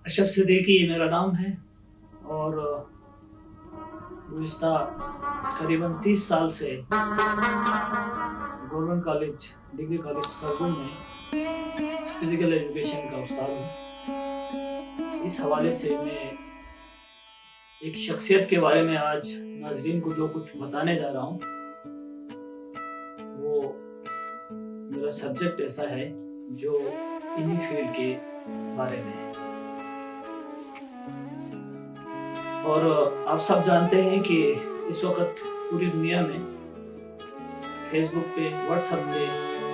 اشرف صدیقی میرا نام ہے اور گزشتہ قریباً 30 سال سے government college degree college Skardu میں فزیکل ایجوکیشن کا استاد ہوں۔ اس حوالے سے میں ایک شخصیت کے بارے میں آج ناظرین کو جو کچھ بتانے جا رہا ہوں وہ میرا سبجیکٹ ایسا ہے جو انہی فیلڈ کے بارے میں ہے۔ اور آپ سب جانتے ہیں کہ اس وقت پوری دنیا میں فیس بک پہ، واٹس ایپ پہ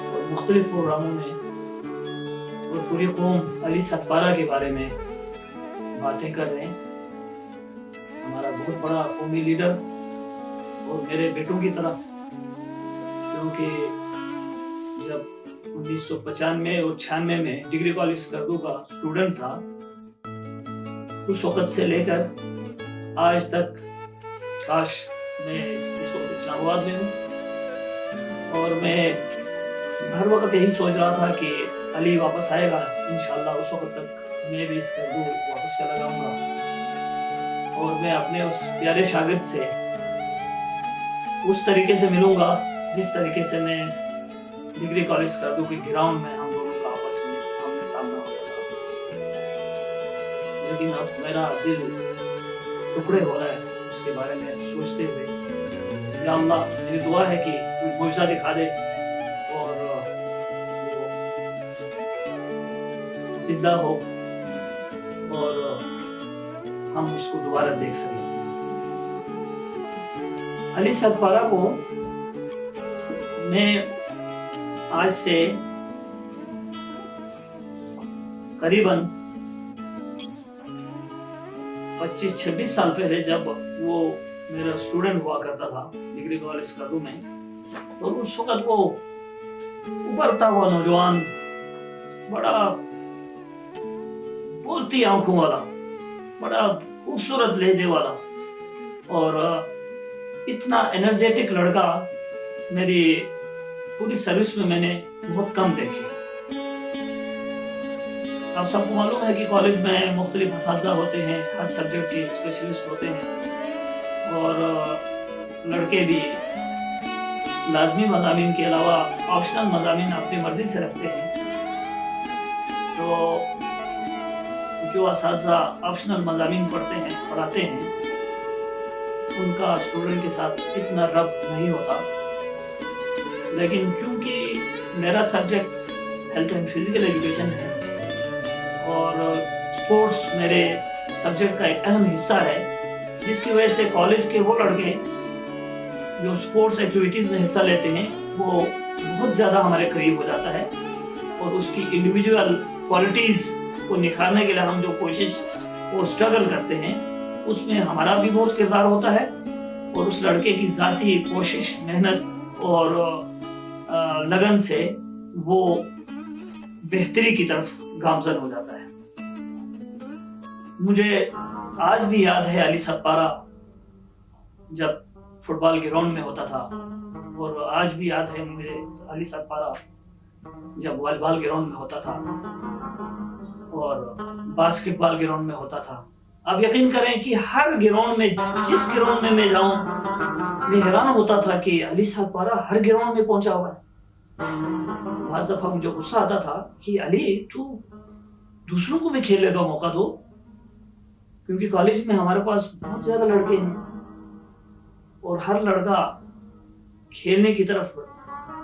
اور مختلف پروگراموں میں اور پوری قوم علی ستپارہ کے بارے میں باتیں کر رہے ہیں۔ ہمارا بہت بڑا قومی لیڈر اور میرے بیٹوں کی طرح، کیونکہ جب 1995 اور 96 میں ڈگری کالج اسکردو کا اسٹوڈنٹ تھا، اس وقت سے لے کر آج تک کاش میں اس وقت اسلام آباد میں ہوں اور میں ہر وقت یہی سوچ رہا تھا کہ علی واپس آئے گا انشاءاللہ، اس وقت تک میں بھی اسکردو واپس چلا جاؤں گا اور میں اپنے اس پیارے شاگرد سے اس طریقے سے ملوں گا جس طریقے سے میں ڈگری کالج اسکردو کے گراؤنڈ میں ہم دونوں کا آپس میں آمنے سامنا ہوتا تھا۔ لیکن اب میرا دل ٹکڑے ہو رہا ہے اس کے بارے میں سوچتے ہوئے۔ یا اللہ، میری دعا ہے کہ کوئی معجزہ دکھا دے اور وہ زندہ ہو اور ہم اس کو دوبارہ دیکھ سکیں۔ علی ستپارہ کو میں آج سے قریباً 25-26 سال پہلے، جب وہ میرا اسٹوڈنٹ ہوا کرتا تھا ڈگری کالج اسکردو میں، اور اس وقت وہ ابھرتا ہوا نوجوان، بڑا بولتی آنکھوں والا، بڑا خوبصورت لہجے والا اور اتنا انرجیٹک لڑکا میری پوری سروس میں میں نے بہت کم دیکھی۔ آپ سب کو معلوم ہے کہ کالج میں مختلف اساتذہ ہوتے ہیں، ہر سبجیکٹ کے اسپیشلسٹ ہوتے ہیں اور لڑکے بھی لازمی مضامین کے علاوہ آپشنل مضامین اپنی مرضی سے رکھتے ہیں۔ تو جو اساتذہ آپشنل مضامین پڑھاتے ہیں ان کا اسٹوڈنٹ کے ساتھ اتنا ربط نہیں ہوتا، لیکن چونکہ میرا subject health and physical education ہے اور اسپورٹس میرے سبجیکٹ کا ایک اہم حصہ ہے، جس کی وجہ سے کالج کے وہ لڑکے جو اسپورٹس ایکٹیویٹیز میں حصہ لیتے ہیں وہ بہت زیادہ ہمارے قریب ہو جاتا ہے اور اس کی انڈیویجول کوالٹیز کو نکھارنے کے لیے ہم جو کوشش اور اسٹرگل کرتے ہیں اس میں ہمارا بھی بہت کردار ہوتا ہے اور اس لڑکے کی ذاتی کوشش، محنت اور لگن سے وہ بہتری کی طرف گامزن ہو جاتا ہے۔ مجھے آج بھی یاد ہے علی ستپارہ جب فٹ بال گراؤنڈ میں ہوتا تھا، اور آج بھی یاد ہے مجھے علی ستپارہ جب والی بال گراؤنڈ میں ہوتا تھا اور باسکٹ بال گراؤنڈ میں ہوتا تھا۔ اب یقین کریں کہ ہر گراؤنڈ میں، جس گراؤنڈ میں جاؤں، میں حیران ہوتا تھا کہ علی ستپارہ ہر گراؤنڈ میں پہنچا ہوا ہے۔ بعض دفعہ مجھے غصہ آتا تھا کہ علی، تو دوسروں کو بھی کھیلنے کا موقع دو، کیونکہ کالج میں ہمارے پاس بہت زیادہ لڑکے ہیں اور ہر لڑکا کھیلنے کی طرف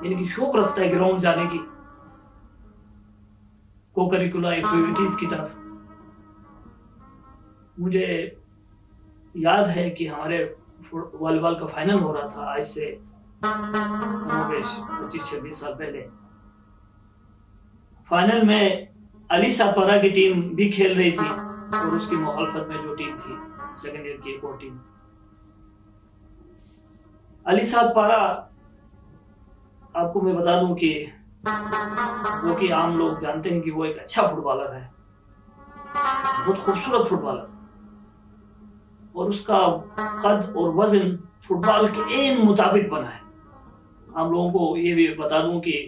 یعنی کہ شوق رکھتا ہے، گراؤنڈ جانے کی، کو کریکولر ایکٹیویٹیز کی طرف۔ مجھے یاد ہے کہ ہمارے والی بال کا فائنل ہو رہا تھا آج سے 25-26 سال پہلے۔ فائنل میں علی ستپارہ کی ٹیم بھی کھیل رہی تھی اور اس کی مخالفت میں جو ٹیم تھی سیکنڈ ایئر کی ایک اور ٹیم۔ علی ستپارہ، آپ کو میں بتا دوں کہ وہ کہ عام لوگ جانتے ہیں کہ وہ ایک اچھا فٹ بالر ہے، بہت خوبصورت فٹ بالر، اور اس کا قد اور وزن فٹ بال کے عین مطابق بنا ہے۔ ہم لوگوں کو یہ بھی بتا دوں کہ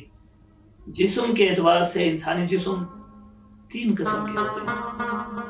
جسم کے اعتبار سے انسانی جسم 3 قسم کے ہوتے ہیں،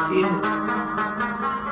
3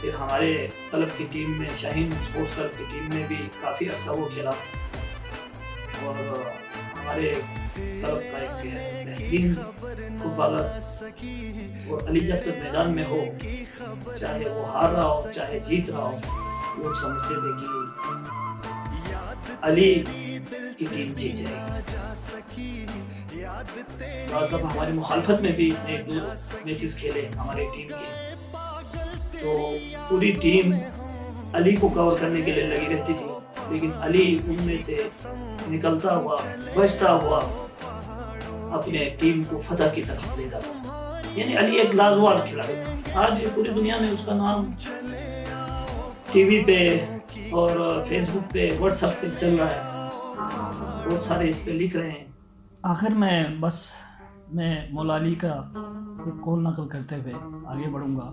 پھر ہمارے کلب کی ٹیم میں، شاہین اسپورٹس کلب کی ٹیم میں بھی کافی عرصہ وہ کھیلا، اور ہمارے کلب کا ایک بہترین فٹ بالر، اور علی جب تک میدان میں ہو، چاہے وہ ہار رہا ہو چاہے جیت رہا ہو، لوگ سمجھتے تھے کہ علی کی ٹیم جیت جائے گی۔ بعض دفعہ ہماری مخالفت میں بھی اس نے 1-2 میچز کھیلے ہماری ٹیم کے، تو پوری ٹیم علی کو کور کرنے کے لیے لگی رہتی تھی، لیکن علی ان میں سے نکلتا ہوا، بچتا ہوا اپنے ٹیم کو فتح کی طرف لے جاتا۔ یعنی علی ایک لاجواب کھلاڑی تھا۔ آج پوری دنیا میں اس کا نام ٹی وی پہ اور فیس بک پہ، واٹس ایپ پہ چل رہا ہے، بہت سارے اس پہ لکھ رہے ہیں۔ آخر میں مولا علی کا ایک قول نقل کرتے ہوئے آگے بڑھوں گا۔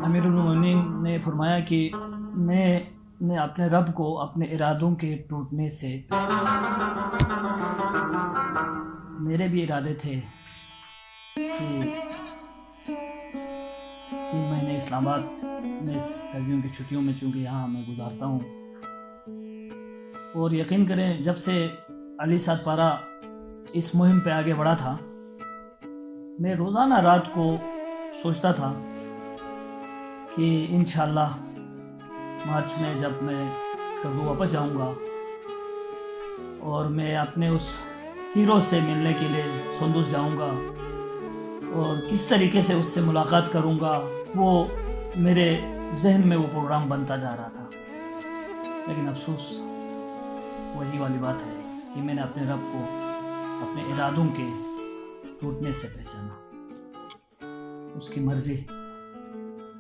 امیر المومنین نے فرمایا کہ میں نے اپنے رب کو اپنے ارادوں کے ٹوٹنے سے میرے بھی ارادے تھے کہ 3 مہینے اسلام آباد میں سردیوں کی چھٹیوں میں، چونکہ یہاں میں گزارتا ہوں، اور یقین کریں جب سے علی سات پارہ اس مہم پہ آگے بڑھا تھا، میں روزانہ رات کو سوچتا تھا کہ انشاءاللہ مارچ میں جب میں اسکردو واپس جاؤں گا اور میں اپنے اس ہیرو سے ملنے کے لیے سندوس جاؤں گا اور کس طریقے سے اس سے ملاقات کروں گا، وہ میرے ذہن میں وہ پروگرام بنتا جا رہا تھا۔ لیکن افسوس وہی والی بات ہے کہ میں نے اپنے رب کو اپنے ارادوں کے ٹوٹنے سے پہچانا۔ اس کی مرضی،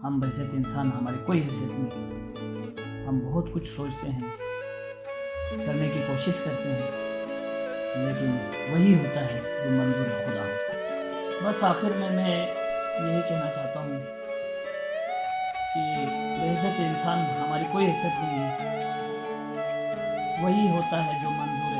ہم بحیثیت انسان، ہماری کوئی حیثیت نہیں، ہم بہت کچھ سوچتے ہیں، کرنے کی کوشش کرتے ہیں، لیکن وہی ہوتا ہے جو منظور خدا ہوتا ہے۔ بس آخر میں یہی کہنا چاہتا ہوں کہ بحیثیت انسان ہماری کوئی حیثیت نہیں ہے، وہی ہوتا ہے جو منظور